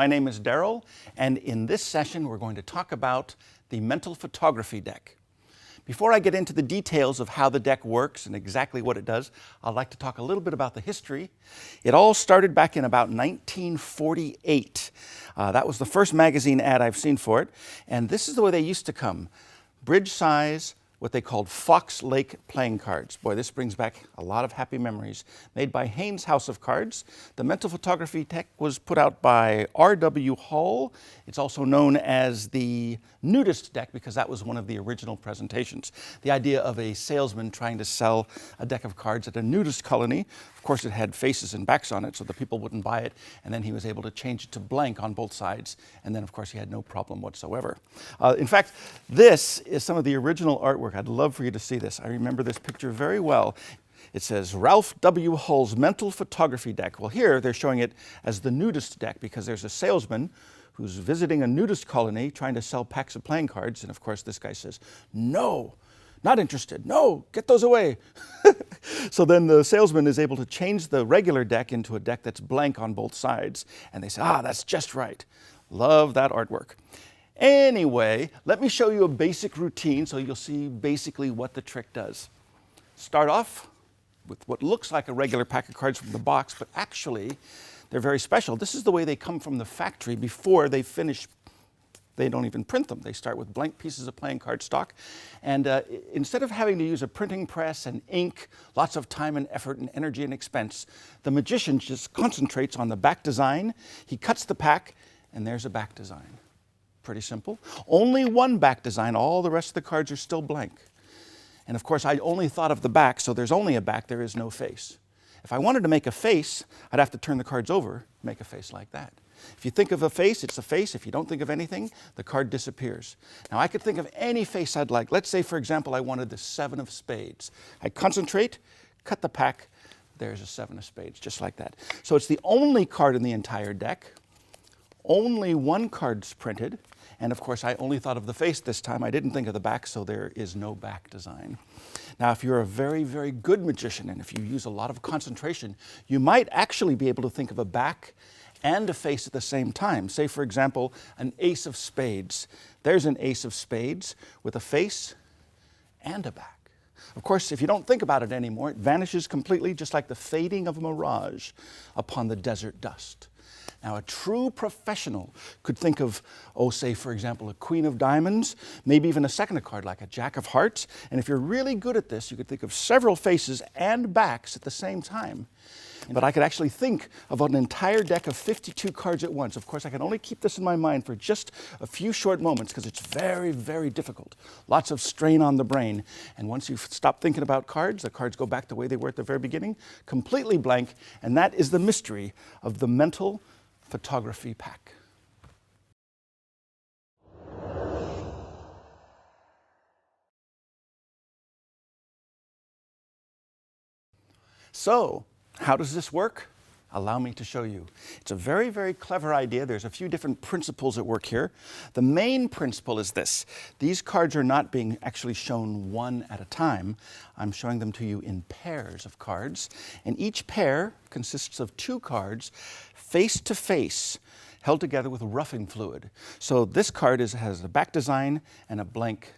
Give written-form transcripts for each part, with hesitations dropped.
My name is Daryl, and in this session we're going to talk about the mental photography deck. Before I get into the details of how the deck works and exactly what it does, I'd like to talk a little bit about the history. It all started back in about 1948. That was the first magazine ad I've seen for it, and this is the way they used to come. Bridge size, what they called Fox Lake playing cards. Boy, this brings back a lot of happy memories. Made by Haynes House of Cards. The mental photography deck was put out by R.W. Hall. It's also known as the nudist deck because that was one of the original presentations. The idea of a salesman trying to sell a deck of cards at a nudist colony. Of course, it had faces and backs on it so the people wouldn't buy it, and then he was able to change it to blank on both sides, and then of course he had no problem whatsoever. In fact, this is some of the original artwork. I'd love for you to see this. I remember this picture very well. It says Ralph W. Hull's mental photography deck. Well, here they're showing it as the nudist deck because there's a salesman who's visiting a nudist colony trying to sell packs of playing cards, and of course this guy says, "No, not interested. No, get those away." So then the salesman is able to change the regular deck into a deck that's blank on both sides, and they say, that's just right. Love that artwork. Anyway, let me show you a basic routine so you'll see basically what the trick does. Start off with what looks like a regular pack of cards from the box, but actually they're very special. This is the way they come from the factory before they finish. They don't even print them. They start with blank pieces of playing card stock. And instead of having to use a printing press and ink, lots of time and effort and energy and expense, the magician just concentrates on the back design. He cuts the pack, and there's a back design. Pretty simple. Only one back design. All the rest of the cards are still blank. And of course, I only thought of the back, so there's only a back. There is no face. If I wanted to make a face, I'd have to turn the cards over, make a face like that. If you think of a face, it's a face. If you don't think of anything, the card disappears. Now, I could think of any face I'd like. Let's say, for example, I wanted the 7 of spades. I concentrate, cut the pack, there's a 7 of spades, just like that. So it's the only card in the entire deck. Only one card's printed. And of course, I only thought of the face this time. I didn't think of the back, so there is no back design. Now, if you're a very, very good magician, and if you use a lot of concentration, you might actually be able to think of a back and a face at the same time. Say, for example, an ace of spades. There's an ace of spades with a face and a back. Of course, if you don't think about it anymore, it vanishes completely, just like the fading of a mirage upon the desert dust. Now, a true professional could think of, say, for example, a queen of diamonds, maybe even a second card like a jack of hearts. And if you're really good at this, you could think of several faces and backs at the same time. But I could actually think of an entire deck of 52 cards at once. Of course, I can only keep this in my mind for just a few short moments because it's very, very difficult. Lots of strain on the brain. And once you stop thinking about cards, the cards go back the way they were at the very beginning, completely blank. And that is the mystery of the mental photography pack. So, how does this work? Allow me to show you. It's a very, very clever idea. There's a few different principles at work here. The main principle is this. These cards are not being actually shown one at a time. I'm showing them to you in pairs of cards. And each pair consists of 2 cards face to face, held together with roughing fluid. So this card has a back design and a blank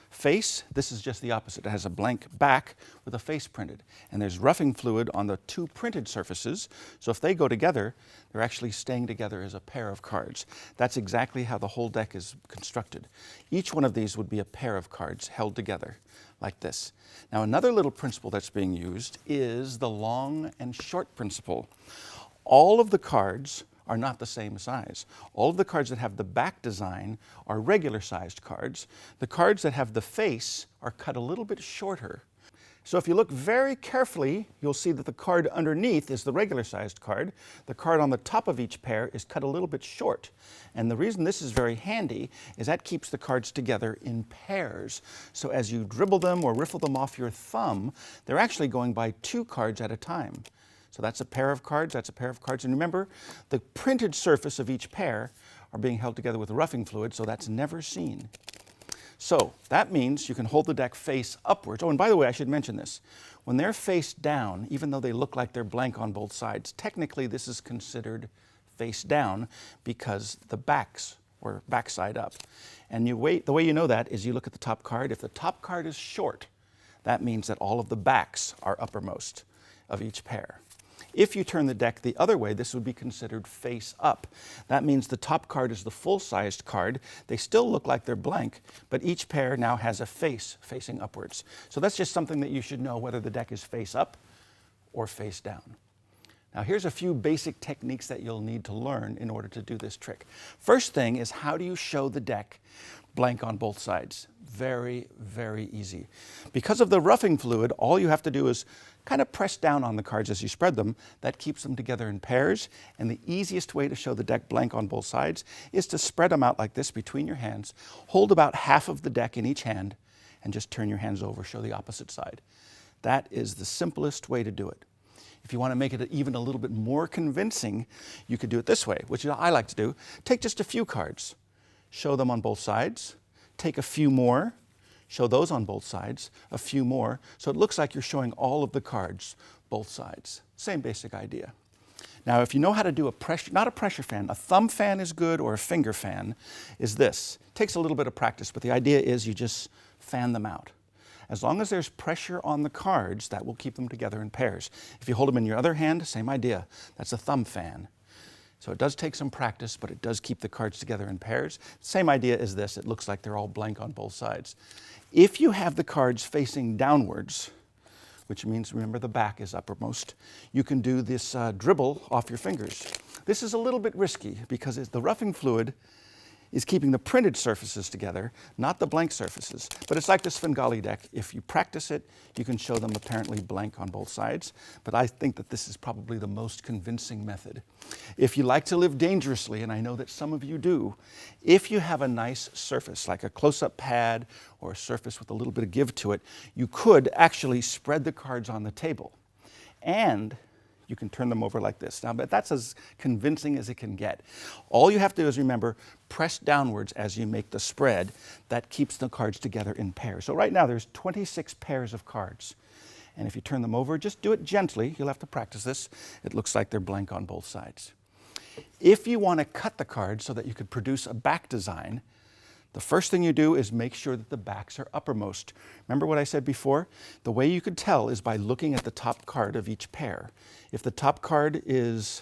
face. This is just the opposite. It has a blank back with a face printed. And there's roughing fluid on the 2 printed surfaces. So if they go together, they're actually staying together as a pair of cards. That's exactly how the whole deck is constructed. Each one of these would be a pair of cards held together like this. Now, another little principle that's being used is the long and short principle. All of the cards are not the same size. All of the cards that have the back design are regular sized cards. The cards that have the face are cut a little bit shorter. So if you look very carefully, you'll see that the card underneath is the regular sized card. The card on the top of each pair is cut a little bit short. And the reason this is very handy is that keeps the cards together in pairs. So as you dribble them or riffle them off your thumb, they're actually going by 2 cards at a time. So that's a pair of cards, that's a pair of cards. And remember, the printed surface of each pair are being held together with roughing fluid, so that's never seen. So that means you can hold the deck face upwards. Oh, and by the way, I should mention this. When they're face down, even though they look like they're blank on both sides, technically this is considered face down because the backs were backside up. And the way you know that is you look at the top card. If the top card is short, that means that all of the backs are uppermost of each pair. If you turn the deck the other way, this would be considered face up. That means the top card is the full-sized card. They still look like they're blank, but each pair now has a face facing upwards. So that's just something that you should know, whether the deck is face up or face down. Now here's a few basic techniques that you'll need to learn in order to do this trick. First thing is, how do you show the deck blank on both sides? Very, very easy. Because of the roughing fluid, all you have to do is kind of press down on the cards as you spread them. That keeps them together in pairs. And the easiest way to show the deck blank on both sides is to spread them out like this between your hands. Hold about half of the deck in each hand and just turn your hands over, show the opposite side. That is the simplest way to do it. If you want to make it even a little bit more convincing, you could do it this way, which I like to do. Take just a few cards, show them on both sides, take a few more, show those on both sides, a few more, so it looks like you're showing all of the cards, both sides. Same basic idea. Now, if you know how to do a pressure, not a pressure fan, a thumb fan is good, or a finger fan is this. It takes a little bit of practice, but the idea is you just fan them out. As long as there's pressure on the cards, that will keep them together in pairs. If you hold them in your other hand, same idea. That's a thumb fan. So it does take some practice, but it does keep the cards together in pairs. Same idea as this. It looks like they're all blank on both sides. If you have the cards facing downwards, which means, remember, the back is uppermost, you can do this dribble off your fingers. This is a little bit risky because the roughing fluid is keeping the printed surfaces together, not the blank surfaces. But it's like the Svengali deck. If you practice it, you can show them apparently blank on both sides. But I think that this is probably the most convincing method. If you like to live dangerously, and I know that some of you do, if you have a nice surface, like a close-up pad or a surface with a little bit of give to it, you could actually spread the cards on the table. And you can turn them over like this. Now, but that's as convincing as it can get. All you have to do is, remember, press downwards as you make the spread. That keeps the cards together in pairs. So right now there's 26 pairs of cards. And if you turn them over, just do it gently. You'll have to practice this. It looks like they're blank on both sides. If you want to cut the cards so that you could produce a back design, the first thing you do is make sure that the backs are uppermost. Remember what I said before? The way you could tell is by looking at the top card of each pair. If the top card is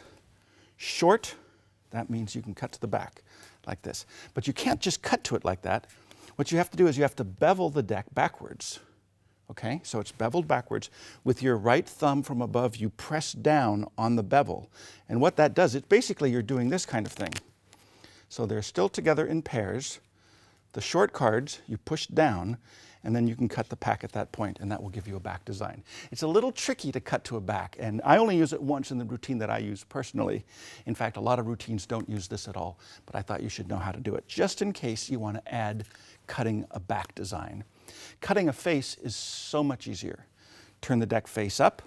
short, that means you can cut to the back like this. But you can't just cut to it like that. What you have to do is you have to bevel the deck backwards. Okay, so it's beveled backwards. With your right thumb from above, you press down on the bevel. And what that does, basically you're doing this kind of thing. So they're still together in pairs. The short cards, you push down, and then you can cut the pack at that point, and that will give you a back design. It's a little tricky to cut to a back, and I only use it once in the routine that I use personally. In fact, a lot of routines don't use this at all, but I thought you should know how to do it, just in case you want to add cutting a back design. Cutting a face is so much easier. Turn the deck face up,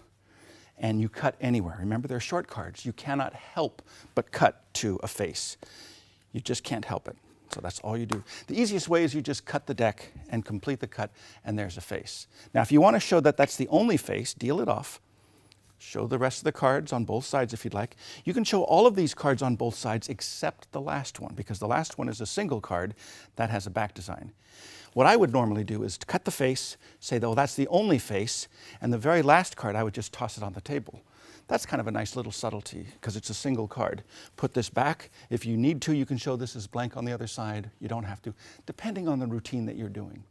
and you cut anywhere. Remember, they're short cards. You cannot help but cut to a face. You just can't help it. So that's all you do. The easiest way is you just cut the deck and complete the cut, and there's a face. Now, if you want to show that that's the only face, deal it off. Show the rest of the cards on both sides if you'd like. You can show all of these cards on both sides except the last one, because the last one is a single card that has a back design. What I would normally do is to cut the face, say, oh, that's the only face, and the very last card, I would just toss it on the table. That's kind of a nice little subtlety because it's a single card. Put this back. If you need to, you can show this as blank on the other side. You don't have to, depending on the routine that you're doing.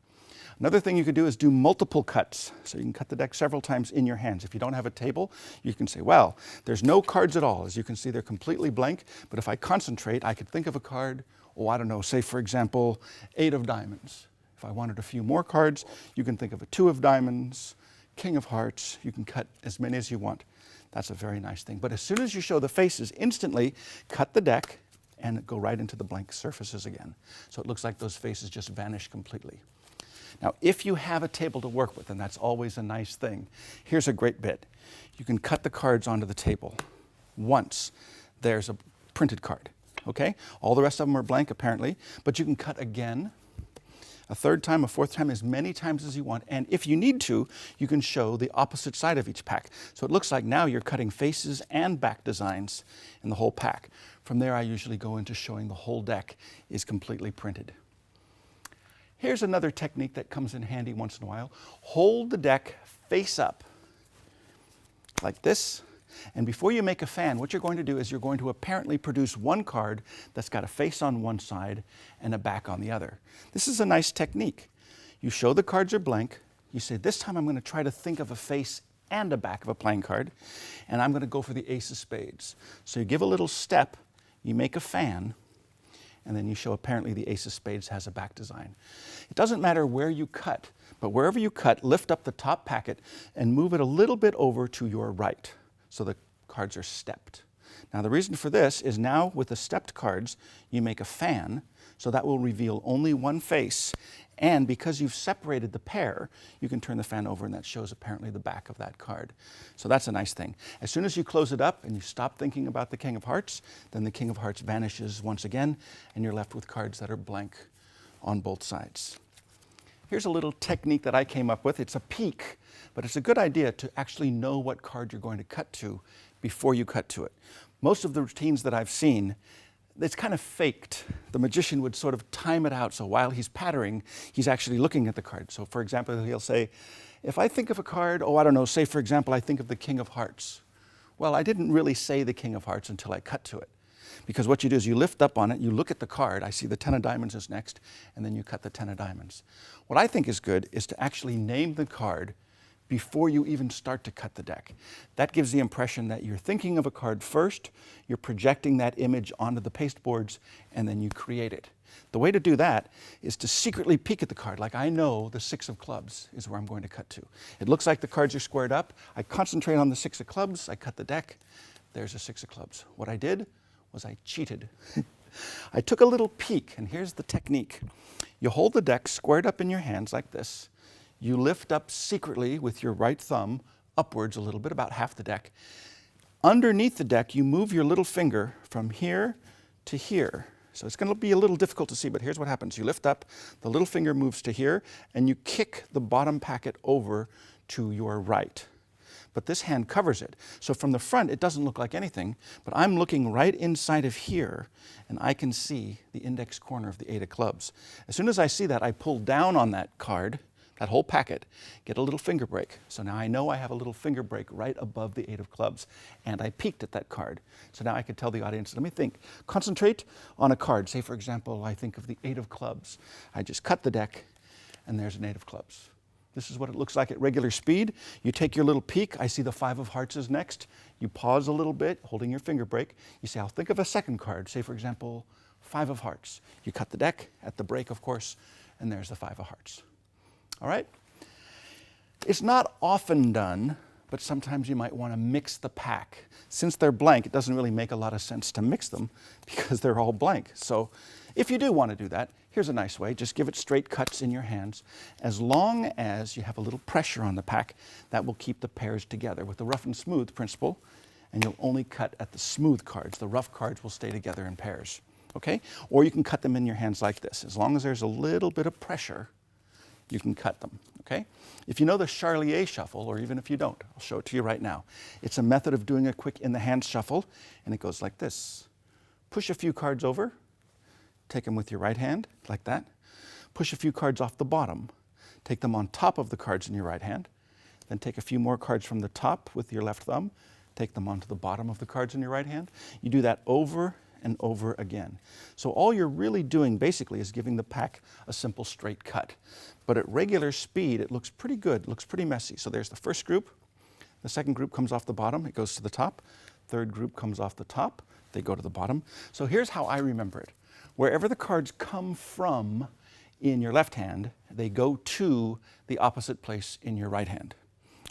Another thing you could do is do multiple cuts. So you can cut the deck several times in your hands. If you don't have a table, you can say, well, there's no cards at all. As you can see, they're completely blank. But if I concentrate, I could think of a card, oh, I don't know, say, for example, 8 of diamonds. If I wanted a few more cards, you can think of a 2 of diamonds, King of hearts. You can cut as many as you want. That's a very nice thing. But as soon as you show the faces, instantly cut the deck and go right into the blank surfaces again. So it looks like those faces just vanish completely. Now, if you have a table to work with, and that's always a nice thing, here's a great bit. You can cut the cards onto the table. Once there's a printed card, okay? All the rest of them are blank, apparently, but you can cut again, a third time, a fourth time, as many times as you want. And if you need to, you can show the opposite side of each pack. So it looks like now you're cutting faces and back designs in the whole pack. From there, I usually go into showing the whole deck is completely printed. Here's another technique that comes in handy once in a while. Hold the deck face up like this. And before you make a fan, what you're going to do is you're going to apparently produce one card that's got a face on one side and a back on the other. This is a nice technique. You show the cards are blank. You say, this time I'm going to try to think of a face and a back of a playing card, and I'm going to go for the ace of spades. So you give a little step, you make a fan, and then you show apparently the ace of spades has a back design. It doesn't matter where you cut, but wherever you cut, lift up the top packet and move it a little bit over to your right, so the cards are stepped. Now the reason for this is now with the stepped cards, you make a fan, so that will reveal only one face, and because you've separated the pair, you can turn the fan over and that shows apparently the back of that card. So that's a nice thing. As soon as you close it up and you stop thinking about the King of Hearts, then the King of Hearts vanishes once again, and you're left with cards that are blank on both sides. Here's a little technique that I came up with. It's a peek, but it's a good idea to actually know what card you're going to cut to before you cut to it. Most of the routines that I've seen, it's kind of faked. The magician would sort of time it out, so while he's pattering, he's actually looking at the card. So for example, he'll say, if I think of a card, I don't know, say for example, I think of the King of Hearts. Well, I didn't really say the King of Hearts until I cut to it. Because what you do is you lift up on it, you look at the card, I see the 10 of diamonds is next, and then you cut the 10 of diamonds. What I think is good is to actually name the card before you even start to cut the deck. That gives the impression that you're thinking of a card first, you're projecting that image onto the pasteboards, and then you create it. The way to do that is to secretly peek at the card, like I know the 6 of clubs is where I'm going to cut to. It looks like the cards are squared up. I concentrate on the 6 of clubs, I cut the deck, there's a 6 of clubs. What I did was I cheated. I took a little peek, and here's the technique. You hold the deck squared up in your hands like this. You lift up secretly with your right thumb upwards a little bit, about half the deck. Underneath the deck, you move your little finger from here to here. So it's going to be a little difficult to see, but here's what happens. You lift up, the little finger moves to here, and you kick the bottom packet over to your right. But this hand covers it. So from the front, it doesn't look like anything, but I'm looking right inside of here, and I can see the index corner of the 8 of clubs. As soon as I see that, I pull down on that card, that whole packet, get a little finger break. So now I know I have a little finger break right above the 8 of clubs, and I peeked at that card. So now I could tell the audience, let me think. Concentrate on a card. Say, for example, I think of the 8 of clubs. I just cut the deck, and there's an 8 of clubs. This is what it looks like at regular speed. You take your little peek. I see the 5 of hearts is next. You pause a little bit, holding your finger break. You say, I'll think of a second card. Say, for example, 5 of hearts. You cut the deck at the break, of course, and there's the 5 of hearts. All right? It's not often done, but sometimes you might want to mix the pack. Since they're blank, it doesn't really make a lot of sense to mix them because they're all blank. So if you do want to do that, here's a nice way. Just give it straight cuts in your hands. As long as you have a little pressure on the pack, that will keep the pairs together with the rough and smooth principle, and you'll only cut at the smooth cards. The rough cards will stay together in pairs. Okay? Or you can cut them in your hands like this. As long as there's a little bit of pressure, you can cut them, okay? If you know the Charlier shuffle, or even if you don't, I'll show it to you right now. It's a method of doing a quick in-the-hand shuffle, and it goes like this. Push a few cards over, take them with your right hand, like that. Push a few cards off the bottom, take them on top of the cards in your right hand, then take a few more cards from the top with your left thumb, take them onto the bottom of the cards in your right hand. You do that over and over again. So all you're really doing basically is giving the pack a simple straight cut. But at regular speed, it looks pretty good, it looks pretty messy. So there's the first group, the second group comes off the bottom, it goes to the top, third group comes off the top, they go to the bottom. So here's how I remember it. Wherever the cards come from in your left hand, they go to the opposite place in your right hand,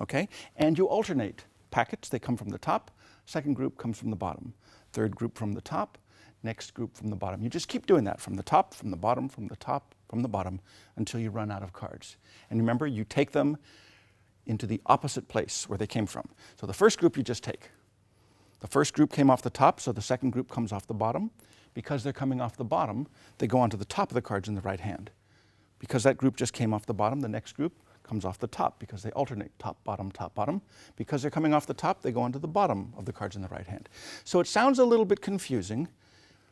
okay? And you alternate packets, they come from the top, second group comes from the bottom. Third group from the top, next group from the bottom. You just keep doing that from the top, from the bottom, from the top, from the bottom, until you run out of cards. And remember, you take them into the opposite place where they came from. So the first group you just take. The first group came off the top, so the second group comes off the bottom. Because they're coming off the bottom, they go onto the top of the cards in the right hand. because that group just came off the bottom, the next group comes off the top because they alternate top, bottom, top, bottom. Because they're coming off the top, they go onto the bottom of the cards in the right hand. So it sounds a little bit confusing,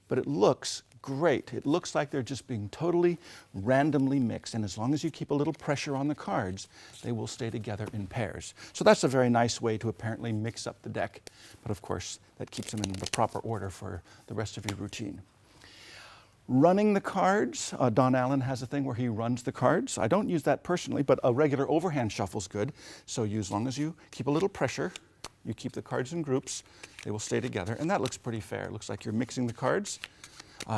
but it looks great. It looks like they're just being totally randomly mixed, and as long as you keep a little pressure on the cards, they will stay together in pairs. So that's a very nice way to apparently mix up the deck, but of course that keeps them in the proper order for the rest of your routine. Running the cards, Don Allen has a thing where he runs the cards. I don't use that personally, but a regular overhand shuffle is good. So as long as you keep a little pressure, you keep the cards in groups, they will stay together, and that looks pretty fair. It looks like you're mixing the cards.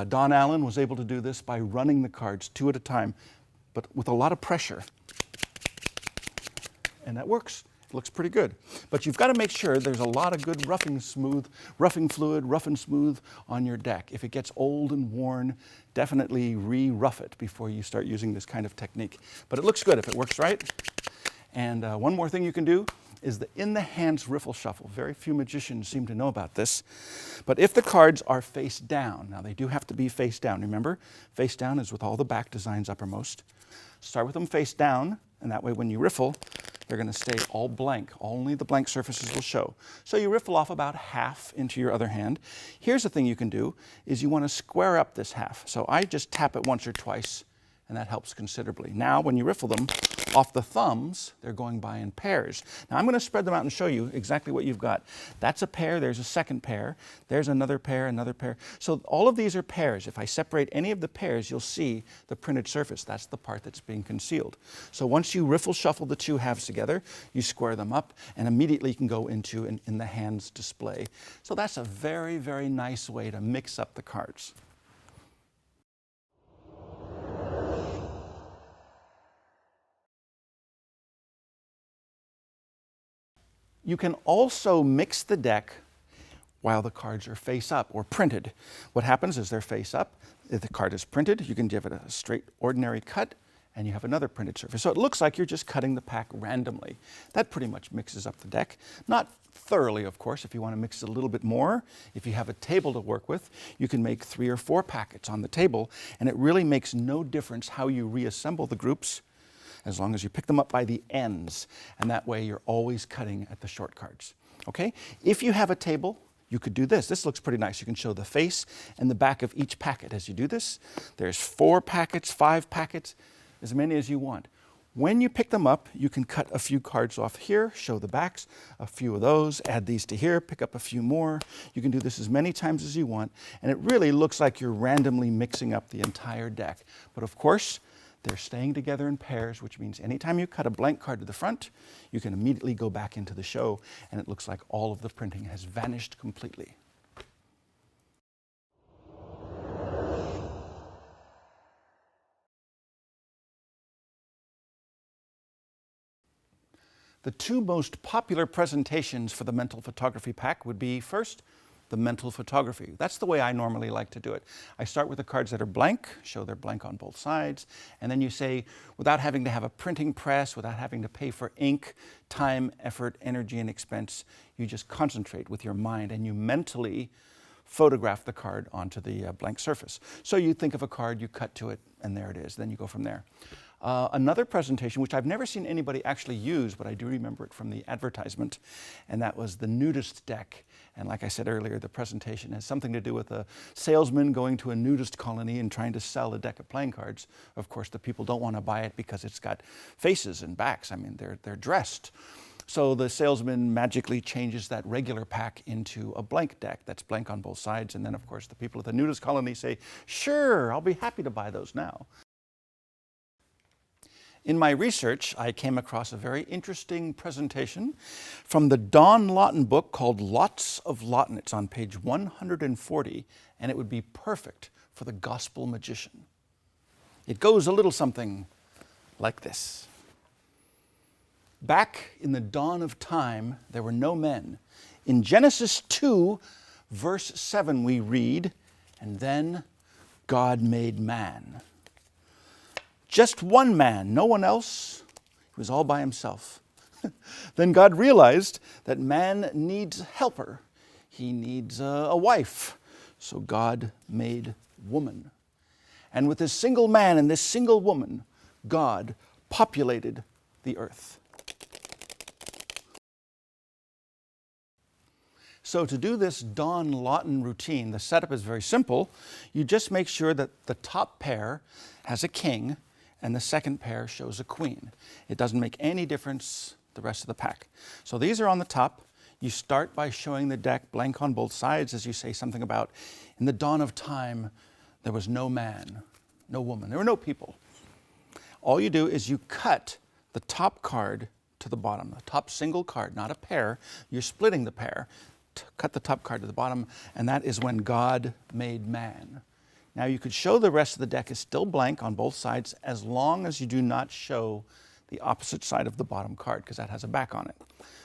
Don Allen was able to do this by running the cards 2 at a time, but with a lot of pressure. And that works. It looks pretty good. But you've got to make sure there's a lot of good roughing fluid, rough and smooth on your deck. If it gets old and worn, definitely re-rough it before you start using this kind of technique. But it looks good if it works right. And one more thing you can do is the in-the-hands riffle shuffle. Very few magicians seem to know about this. But if the cards are face down, now they do have to be face down, remember? Face down is with all the back designs uppermost. Start with them face down, and that way when you riffle, they're going to stay all blank. Only the blank surfaces will show. So you riffle off about half into your other hand. Here's the thing you can do, is you want to square up this half. So I just tap it once or twice, and that helps considerably. Now, when you riffle them off the thumbs, they're going by in pairs. Now, I'm going to spread them out and show you exactly what you've got. That's a pair, there's a second pair, there's another pair, another pair. So all of these are pairs. If I separate any of the pairs, you'll see the printed surface. That's the part that's being concealed. So once you riffle shuffle the two halves together, you square them up, and immediately you can go into an in the hands display. So that's a very, very nice way to mix up the cards. You can also mix the deck while the cards are face up or printed. What happens is they're face up. If the card is printed, you can give it a straight ordinary cut, and you have another printed surface. So it looks like you're just cutting the pack randomly. That pretty much mixes up the deck. Not thoroughly, of course. If you want to mix it a little bit more, if you have a table to work with, you can make 3 or 4 packets on the table, and it really makes no difference how you reassemble the groups, as long as you pick them up by the ends, and that way you're always cutting at the short cards. Okay? If you have a table, you could do this. This looks pretty nice. You can show the face and the back of each packet as you do this. There's 4 packets, 5 packets, as many as you want. When you pick them up, you can cut a few cards off here, show the backs, a few of those, add these to here, pick up a few more. You can do this as many times as you want, and it really looks like you're randomly mixing up the entire deck. But of course, they're staying together in pairs, which means anytime you cut a blank card to the front, you can immediately go back into the show, and it looks like all of the printing has vanished completely. The 2 most popular presentations for the mental photography pack would be, first, the mental photography. That's the way I normally like to do it. I start with the cards that are blank, show they're blank on both sides, and then you say, without having to have a printing press, without having to pay for ink, time, effort, energy, and expense, you just concentrate with your mind and you mentally photograph the card onto the blank surface. So you think of a card, you cut to it, and there it is. Then you go from there. Another presentation, which I've never seen anybody actually use, but I do remember it from the advertisement, and that was the nudist deck. And like I said earlier, the presentation has something to do with a salesman going to a nudist colony and trying to sell a deck of playing cards. Of course, the people don't want to buy it because it's got faces and backs. I mean, they're dressed. So the salesman magically changes that regular pack into a blank deck that's blank on both sides. And then, of course, the people at the nudist colony say, sure, I'll be happy to buy those now. In my research, I came across a very interesting presentation from the Don Lawton book called Lots of Lawton. It's on page 140, and it would be perfect for the gospel magician. It goes a little something like this. Back in the dawn of time, there were no men. In Genesis 2, verse 7, we read, and then God made man. Just one man, no one else. He was all by himself. Then God realized that man needs a helper. He needs a wife. So God made woman. And with this single man and this single woman, God populated the earth. So to do this Don Lawton routine, the setup is very simple. You just make sure that the top pair has a king and the second pair shows a queen. It doesn't make any difference the rest of the pack. So these are on the top. You start by showing the deck blank on both sides as you say something about, in the dawn of time, there was no man, no woman, there were no people. All you do is you cut the top card to the bottom, the top single card, not a pair. You're splitting the pair. Cut the top card to the bottom, and that is when God made man. Now you could show the rest of the deck is still blank on both sides as long as you do not show the opposite side of the bottom card, because that has a back on it.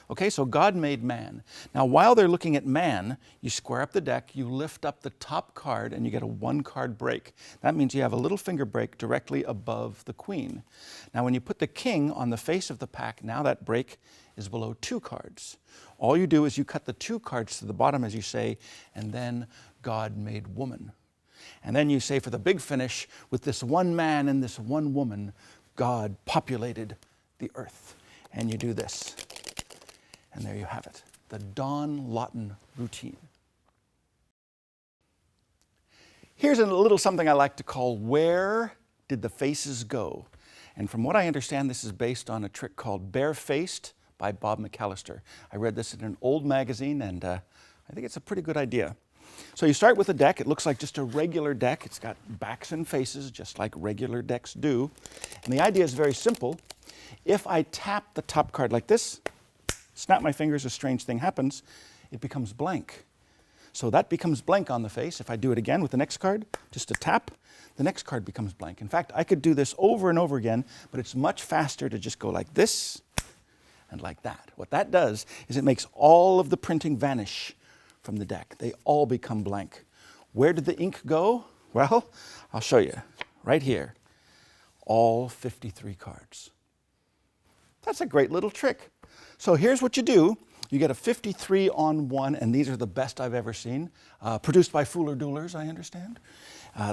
Okay, so God made man. Now while they're looking at man, you square up the deck, you lift up the top card, and you get a 1-card break. That means you have a little finger break directly above the queen. Now when you put the king on the face of the pack, now that break is below 2 cards. All you do is you cut the 2 cards to the bottom as you say, and then God made woman. And then you say for the big finish, with this one man and this one woman, God populated the earth. And you do this. And there you have it, the Don Lawton routine. Here's a little something I like to call, where did the faces go? And from what I understand, this is based on a trick called Barefaced by Bob McAllister. I read this in an old magazine, and I think it's a pretty good idea. So you start with a deck. It looks like just a regular deck. It's got backs and faces, just like regular decks do. And the idea is very simple. If I tap the top card like this, snap my fingers, a strange thing happens, it becomes blank. So that becomes blank on the face. If I do it again with the next card, just a tap, the next card becomes blank. In fact, I could do this over and over again, but it's much faster to just go like this and like that. What that does is it makes all of the printing vanish from the deck. They all become blank. Where did the ink go? Well, I'll show you right here. All 53 cards. That's a great little trick. So here's what you do. You get a 53 on 1, and these are the best I've ever seen. Produced by Fuller Duelers, I understand.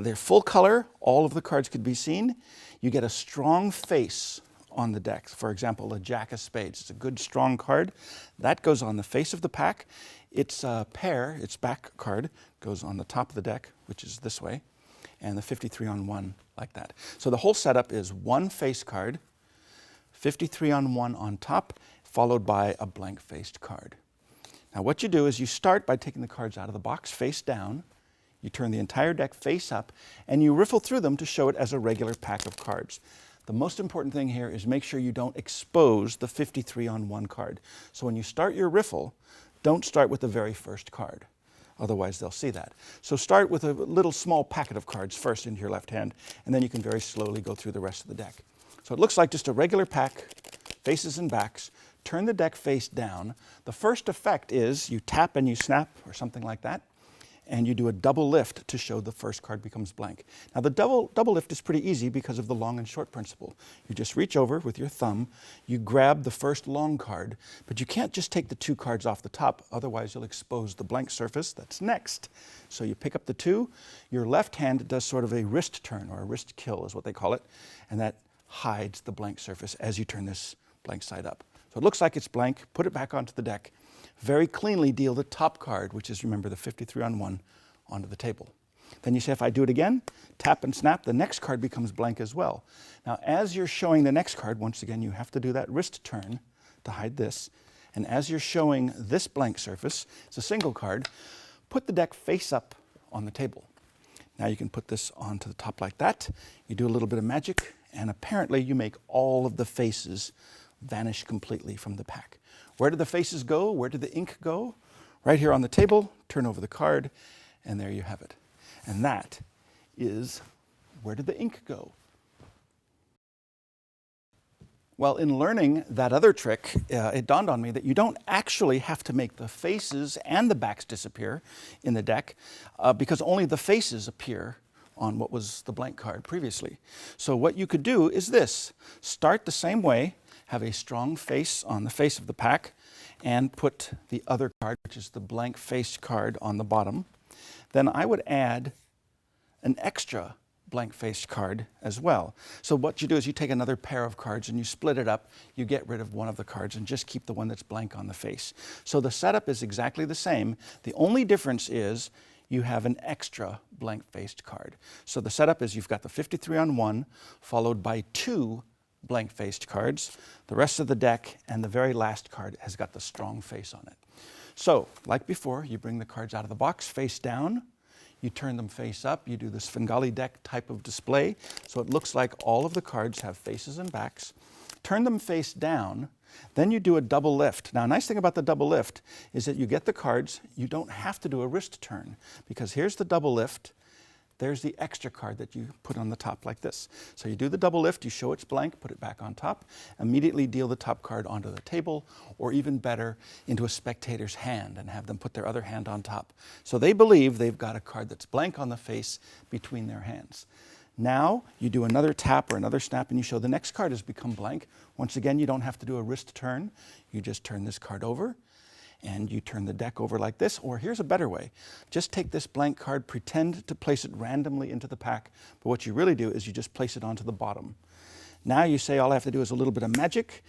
They're full color. All of the cards could be seen. You get a strong face on the deck. For example, a Jack of Spades. It's a good, strong card. That goes on the face of the pack. Its pair, its back card, goes on the top of the deck, which is this way, and the 53 on 1 like that. So the whole setup is 1 face card, 53 on 1 on top, followed by a blank-faced card. Now what you do is you start by taking the cards out of the box face down, you turn the entire deck face up, and you riffle through them to show it as a regular pack of cards. The most important thing here is make sure you don't expose the 53 on 1 card. So when you start your riffle, don't start with the very first card. Otherwise they'll see that. So start with a little small packet of cards first into your left hand, and then you can very slowly go through the rest of the deck. So it looks like just a regular pack, faces and backs. Turn the deck face down. The first effect is you tap and you snap, or something like that, and you do a double lift to show the first card becomes blank. Now the double lift is pretty easy because of the long and short principle. You just reach over with your thumb, you grab the first long card, but you can't just take the 2 cards off the top, otherwise you'll expose the blank surface that's next. So you pick up the 2, your left hand does sort of a wrist turn, or a wrist kill is what they call it, and that hides the blank surface as you turn this blank side up. So it looks like it's blank, put it back onto the deck, very cleanly deal the top card, which is, remember, the 53 on 1, onto the table. Then you say, if I do it again, tap and snap, the next card becomes blank as well. Now, as you're showing the next card, once again, you have to do that wrist turn to hide this. And as you're showing this blank surface, it's a single card, put the deck face up on the table. Now you can put this onto the top like that. You do a little bit of magic, and apparently you make all of the faces vanish completely from the pack. Where did the faces go? Where did the ink go? Right here on the table, turn over the card, and there you have it. And that is, where did the ink go? Well, in learning that other trick, it dawned on me that you don't actually have to make the faces and the backs disappear in the deck, because only the faces appear on what was the blank card previously. So what you could do is this. Start the same way, have a strong face on the face of the pack, and put the other card, which is the blank-faced card, on the bottom. Then I would add an extra blank-faced card as well. So what you do is you take another pair of cards and you split it up, you get rid of one of the cards and just keep the one that's blank on the face. So the setup is exactly the same. The only difference is you have an extra blank-faced card. So the setup is you've got the 53 on one, followed by 2 blank-faced cards. The rest of the deck and the very last card has got the strong face on it. So, like before, you bring the cards out of the box face down, you turn them face up, you do the Svengali deck type of display, so it looks like all of the cards have faces and backs. Turn them face down, then you do a double lift. Now, a nice thing about the double lift is that you get the cards, you don't have to do a wrist turn, because here's the double lift, there's the extra card that you put on the top like this. So you do the double lift, you show it's blank, put it back on top, immediately deal the top card onto the table, or even better, into a spectator's hand and have them put their other hand on top. So they believe they've got a card that's blank on the face between their hands. Now you do another tap or another snap and you show the next card has become blank. Once again, you don't have to do a wrist turn. You just turn this card over and you turn the deck over like this, or here's a better way. Just take this blank card, pretend to place it randomly into the pack, but what you really do is you just place it onto the bottom. Now you say all I have to do is a little bit of magic,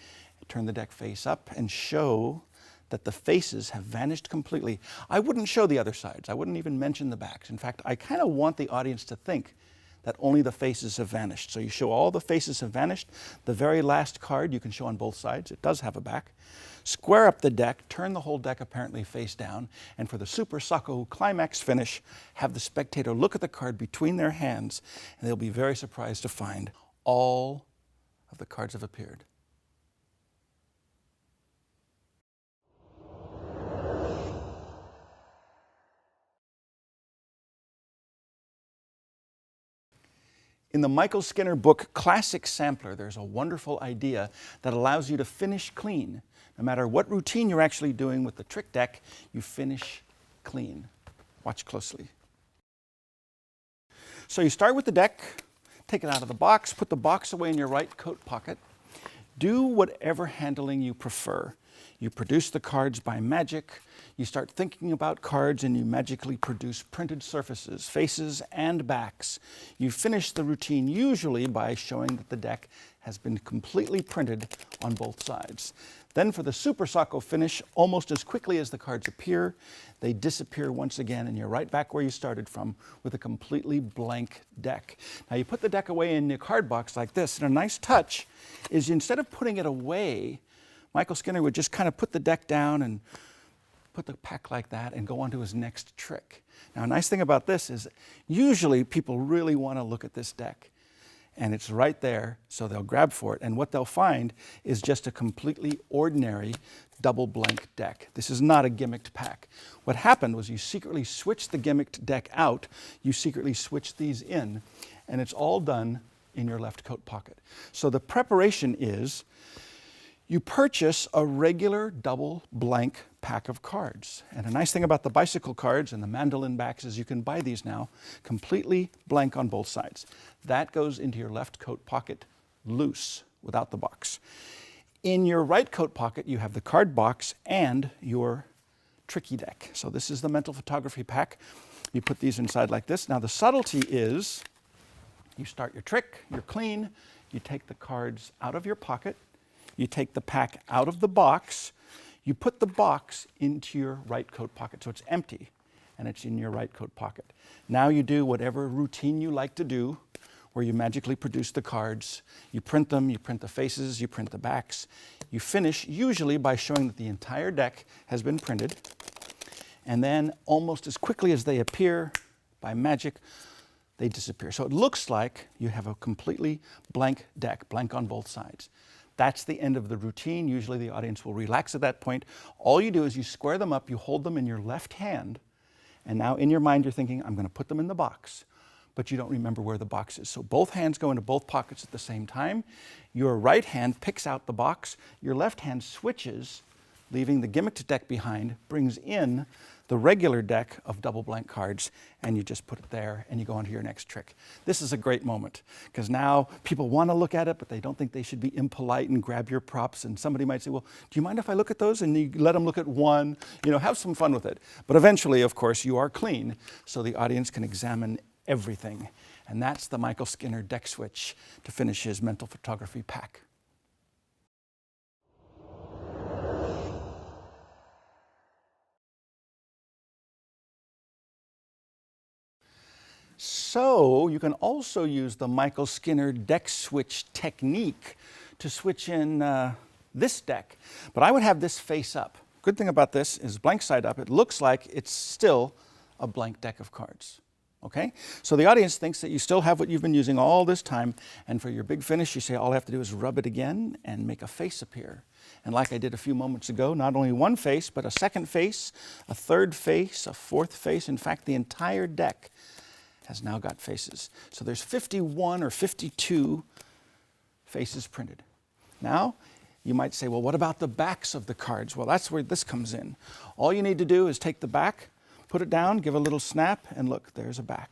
turn the deck face up and show that the faces have vanished completely. I wouldn't show the other sides. I wouldn't even mention the backs. In fact, I kind of want the audience to think that only the faces have vanished. So you show all the faces have vanished. The very last card you can show on both sides. It does have a back. Square up the deck, turn the whole deck apparently face down, and for the Super Sako climax finish, have the spectator look at the card between their hands, and they'll be very surprised to find all of the cards have appeared. In the Michael Skinner book, Classic Sampler, there's a wonderful idea that allows you to finish clean. No matter what routine you're actually doing with the trick deck, you finish clean. Watch closely. So you start with the deck, take it out of the box, put the box away in your right coat pocket. Do whatever handling you prefer. You produce the cards by magic. You start thinking about cards and you magically produce printed surfaces, faces and backs. You finish the routine usually by showing that the deck has been completely printed on both sides. Then for the Super Sako finish, almost as quickly as the cards appear, they disappear once again and you're right back where you started from with a completely blank deck. Now you put the deck away in the card box like this, and a nice touch is instead of putting it away, Michael Skinner would just kind of put the deck down and put the pack like that and go on to his next trick. Now, a nice thing about this is usually people really want to look at this deck, and it's right there, so they'll grab for it, and what they'll find is just a completely ordinary double blank deck. This is not a gimmicked pack. What happened was you secretly switched the gimmicked deck out, you secretly switched these in, and it's all done in your left coat pocket. So the preparation is you purchase a regular double blank pack of cards. And a nice thing about the bicycle cards and the mandolin backs is you can buy these now completely blank on both sides. That goes into your left coat pocket loose, without the box. In your right coat pocket, you have the card box and your tricky deck. So this is the mental photography pack. You put these inside like this. Now the subtlety is you start your trick, you're clean, you take the cards out of your pocket, you take the pack out of the box, you put the box into your right coat pocket, so it's empty, and it's in your right coat pocket. Now you do whatever routine you like to do, where you magically produce the cards, you print them, you print the faces, you print the backs. You finish usually by showing that the entire deck has been printed, and then almost as quickly as they appear, by magic, they disappear. So it looks like you have a completely blank deck, blank on both sides. That's the end of the routine. Usually the audience will relax at that point. All you do is you square them up, you hold them in your left hand, and now in your mind you're thinking, I'm going to put them in the box, but you don't remember where the box is. So both hands go into both pockets at the same time. Your right hand picks out the box, your left hand switches, leaving the gimmicked deck behind, brings in the regular deck of double blank cards, and you just put it there and you go on to your next trick. This is a great moment because now people want to look at it, but they don't think they should be impolite and grab your props, and somebody might say, well, do you mind if I look at those? And you let them look at one, have some fun with it. But eventually, of course, you are clean, so the audience can examine everything. And that's the Michael Skinner deck switch to finish his mental photography pack. So you can also use the Michael Skinner deck switch technique to switch in this deck. But I would have this face up. Good thing about this is blank side up. It looks like it's still a blank deck of cards. Okay? So the audience thinks that you still have what you've been using all this time, and for your big finish, you say all I have to do is rub it again and make a face appear. And like I did a few moments ago, not only one face, but a second face, a third face, a fourth face. In fact, the entire deck has now got faces. So there's 51 or 52 faces printed. Now, you might say, well, what about the backs of the cards? Well, that's where this comes in. All you need to do is take the back, put it down, give a little snap, and look, there's a back.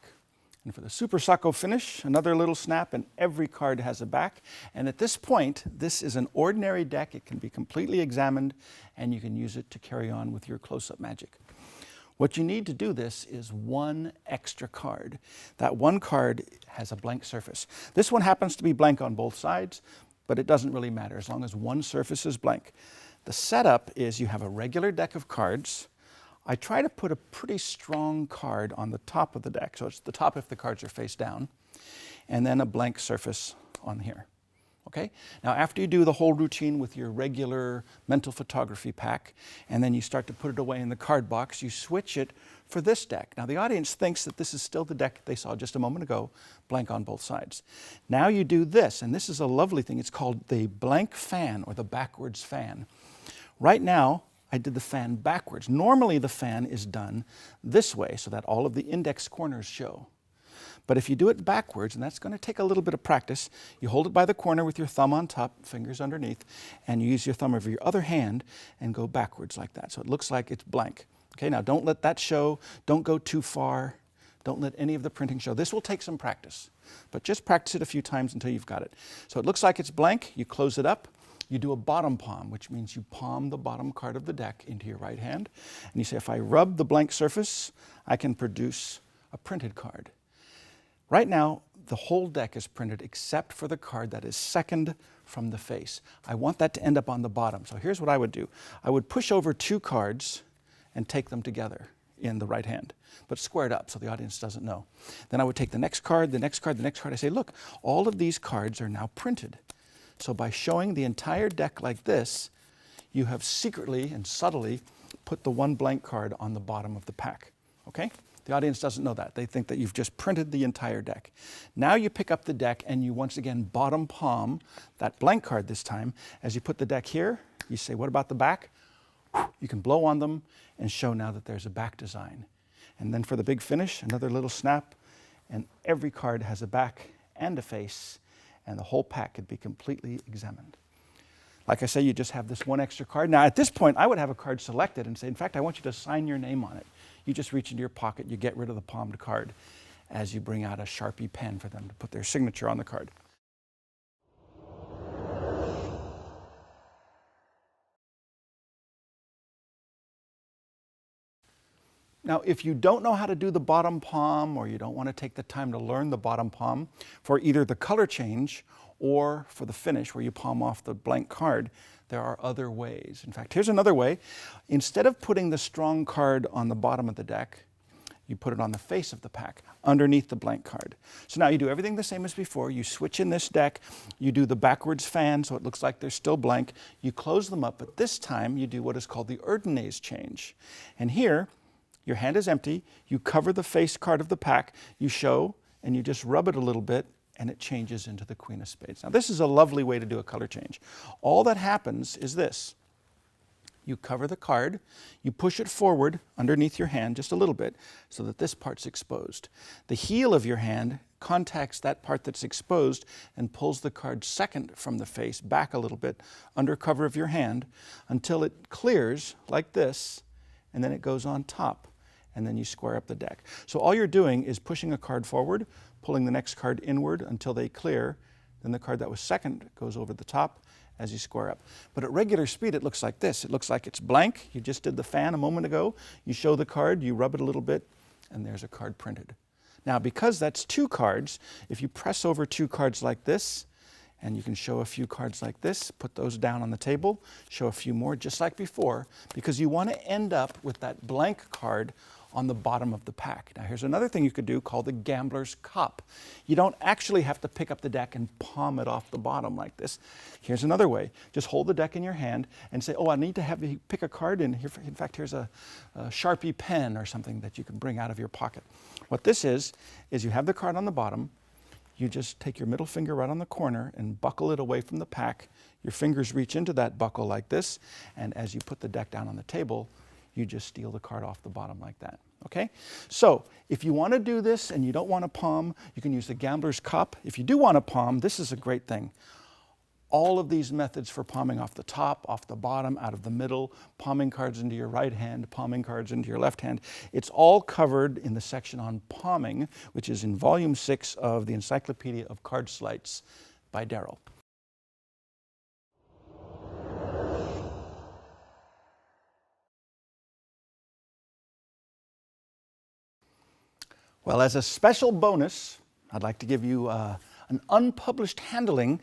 And for the Super Sacco finish, another little snap, and every card has a back. And at this point, this is an ordinary deck. It can be completely examined, and you can use it to carry on with your close-up magic. What you need to do this is one extra card. That one card has a blank surface. This one happens to be blank on both sides, but it doesn't really matter as long as one surface is blank. The setup is you have a regular deck of cards. I try to put a pretty strong card on the top of the deck, so it's the top if the cards are face down, and then a blank surface on here. Okay? Now after you do the whole routine with your regular mental photography pack, and then you start to put it away in the card box, you switch it for this deck. Now the audience thinks that this is still the deck they saw just a moment ago, blank on both sides. Now you do this, and this is a lovely thing. It's called the blank fan or the backwards fan. Right now, I did the fan backwards. Normally the fan is done this way so that all of the index corners show. But if you do it backwards, and that's going to take a little bit of practice, you hold it by the corner with your thumb on top, fingers underneath, and you use your thumb over your other hand and go backwards like that. So it looks like it's blank. Okay, now don't let that show. Don't go too far. Don't let any of the printing show. This will take some practice, but just practice it a few times until you've got it. So it looks like it's blank. You close it up. You do a bottom palm, which means you palm the bottom card of the deck into your right hand. And you say, if I rub the blank surface, I can produce a printed card. Right now, the whole deck is printed except for the card that is second from the face. I want that to end up on the bottom. So here's what I would do. I would push over two cards and take them together in the right hand, but square it up so the audience doesn't know. Then I would take the next card, the next card, the next card. I say, look, all of these cards are now printed. So by showing the entire deck like this, you have secretly and subtly put the one blank card on the bottom of the pack. Okay? The audience doesn't know that. They think that you've just printed the entire deck. Now you pick up the deck and you once again bottom palm that blank card this time. As you put the deck here, you say, what about the back? You can blow on them and show now that there's a back design. And then for the big finish, another little snap, and every card has a back and a face, and the whole pack could be completely examined. Like I say, you just have this one extra card. Now at this point, I would have a card selected and say, in fact, I want you to sign your name on it. You just reach into your pocket, you get rid of the palmed card as you bring out a Sharpie pen for them to put their signature on the card. Now, if you don't know how to do the bottom palm, or you don't want to take the time to learn the bottom palm for either the color change or for the finish where you palm off the blank card, there are other ways. In fact, here's another way. Instead of putting the strong card on the bottom of the deck, you put it on the face of the pack, underneath the blank card. So now you do everything the same as before. You switch in this deck, you do the backwards fan so it looks like they're still blank. You close them up, but this time you do what is called the Erdenez change. And here, your hand is empty, you cover the face card of the pack, you show, and you just rub it a little bit, and it changes into the Queen of Spades. Now this is a lovely way to do a color change. All that happens is this. You cover the card, you push it forward underneath your hand just a little bit so that this part's exposed. The heel of your hand contacts that part that's exposed and pulls the card second from the face back a little bit under cover of your hand until it clears like this, and then it goes on top, and then you square up the deck. So all you're doing is pushing a card forward, pulling the next card inward until they clear, then the card that was second goes over the top as you square up. But at regular speed, it looks like this. It looks like it's blank. You just did the fan a moment ago. You show the card, you rub it a little bit, and there's a card printed. Now, because that's 2 cards, if you press over 2 cards like this, and you can show a few cards like this, put those down on the table, show a few more just like before, because you want to end up with that blank card on the bottom of the pack. Now here's another thing you could do called the gambler's cup. You don't actually have to pick up the deck and palm it off the bottom like this. Here's another way. Just hold the deck in your hand and say, oh, I need to have you pick a card in here. In fact, here's a Sharpie pen or something that you can bring out of your pocket. What this is you have the card on the bottom. You just take your middle finger right on the corner and buckle it away from the pack. Your fingers reach into that buckle like this, and as you put the deck down on the table, you just steal the card off the bottom like that, okay? So if you want to do this and you don't want to palm, you can use the gambler's cup. If you do want to palm, this is a great thing. All of these methods for palming off the top, off the bottom, out of the middle, palming cards into your right hand, palming cards into your left hand, it's all covered in the section on palming, which is in volume 6 of the Encyclopedia of Card Sleights by Darrell. Well, as a special bonus, I'd like to give you an unpublished handling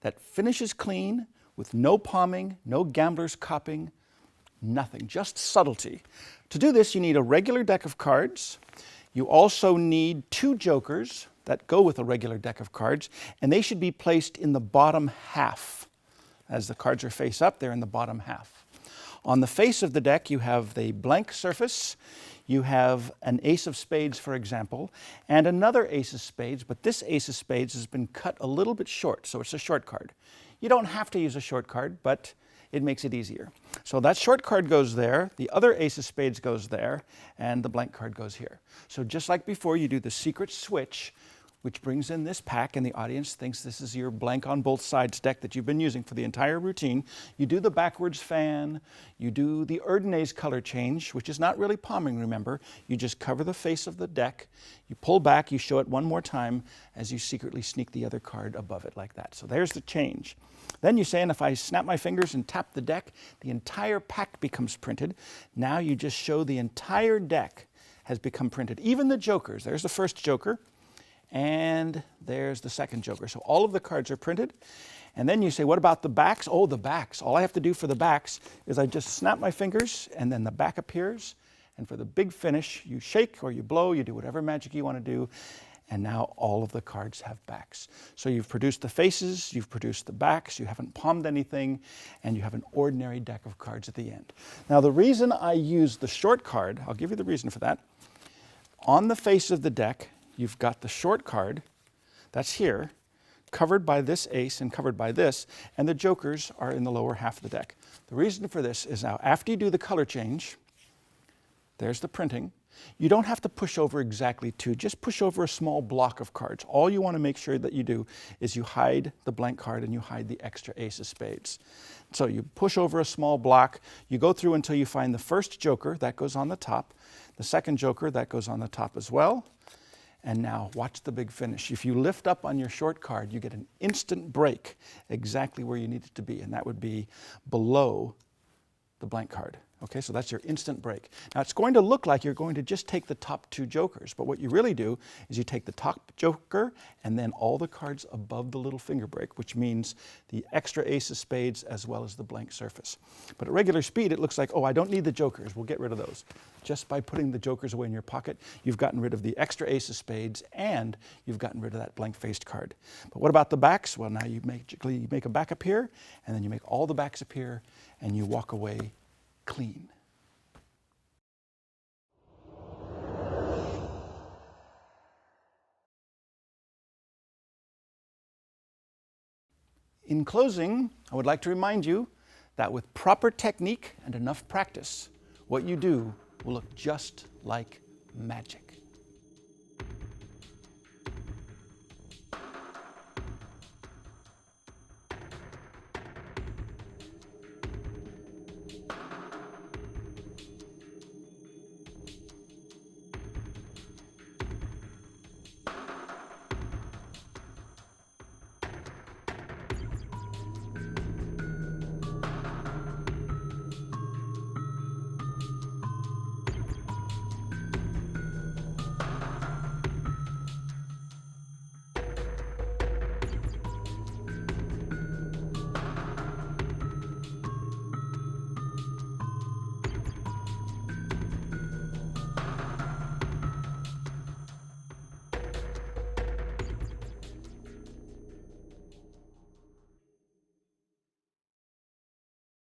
that finishes clean with no palming, no gambler's cupping, nothing, just subtlety. To do this, you need a regular deck of cards. You also need 2 jokers that go with a regular deck of cards, and they should be placed in the bottom half. As the cards are face up, they're in the bottom half. On the face of the deck, you have the blank surface. You have an ace of spades, for example, and another ace of spades, but this ace of spades has been cut a little bit short, so it's a short card. You don't have to use a short card, but it makes it easier. So that short card goes there, the other ace of spades goes there, and the blank card goes here. So just like before, you do the secret switch, which brings in this pack, and the audience thinks this is your blank on both sides deck that you've been using for the entire routine. You do the backwards fan, you do the Erdnase color change, which is not really palming, remember. You just cover the face of the deck, you pull back, you show it one more time as you secretly sneak the other card above it like that. So there's the change. Then you say, and if I snap my fingers and tap the deck, the entire pack becomes printed. Now you just show the entire deck has become printed, even the jokers. There's the first joker. And there's the second joker. So all of the cards are printed. And then you say, what about the backs? Oh, the backs. All I have to do for the backs is I just snap my fingers and then the back appears. And for the big finish, you shake or you blow, you do whatever magic you want to do. And now all of the cards have backs. So you've produced the faces, you've produced the backs, you haven't palmed anything, and you have an ordinary deck of cards at the end. Now the reason I use the short card, I'll give you the reason for that. On the face of the deck, you've got the short card, that's here, covered by this ace and covered by this, and the jokers are in the lower half of the deck. The reason for this is now after you do the color change, there's the printing. You don't have to push over exactly 2, just push over a small block of cards. All you want to make sure that you do is you hide the blank card and you hide the extra ace of spades. So you push over a small block, you go through until you find the first joker, that goes on the top, the second joker, that goes on the top as well. And now watch the big finish. If you lift up on your short card, you get an instant break exactly where you need it to be, and that would be below the blank card. Okay, so that's your instant break. Now it's going to look like you're going to just take the top 2 jokers, but what you really do is you take the top joker and then all the cards above the little finger break, which means the extra ace of spades as well as the blank surface. But at regular speed, it looks like, oh, I don't need the jokers, we'll get rid of those. Just by putting the jokers away in your pocket, you've gotten rid of the extra ace of spades and you've gotten rid of that blank-faced card. But what about the backs? Well, now you make a back appear, and then you make all the backs appear, and you walk away clean. In closing, I would like to remind you that with proper technique and enough practice, what you do will look just like magic.